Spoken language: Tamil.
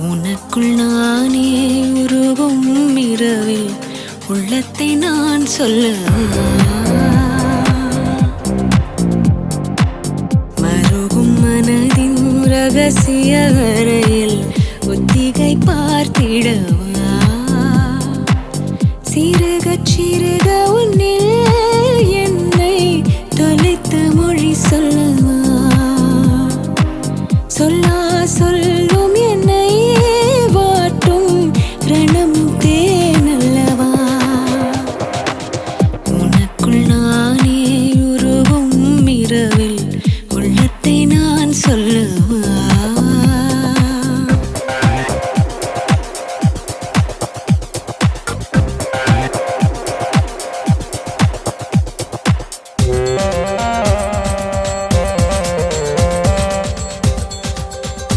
உனக்குள் நானே உருகும் இரவில் உள்ளத்தை நான் சொல்ல மருகும் மனதின் ரகசிய அறையில் ஒத்திகை பார்த்திடவா சிறுக சிறுக உன்னில் என்னை தொலைத்த மொழி சொல்லவா சொல்லா சொல்லு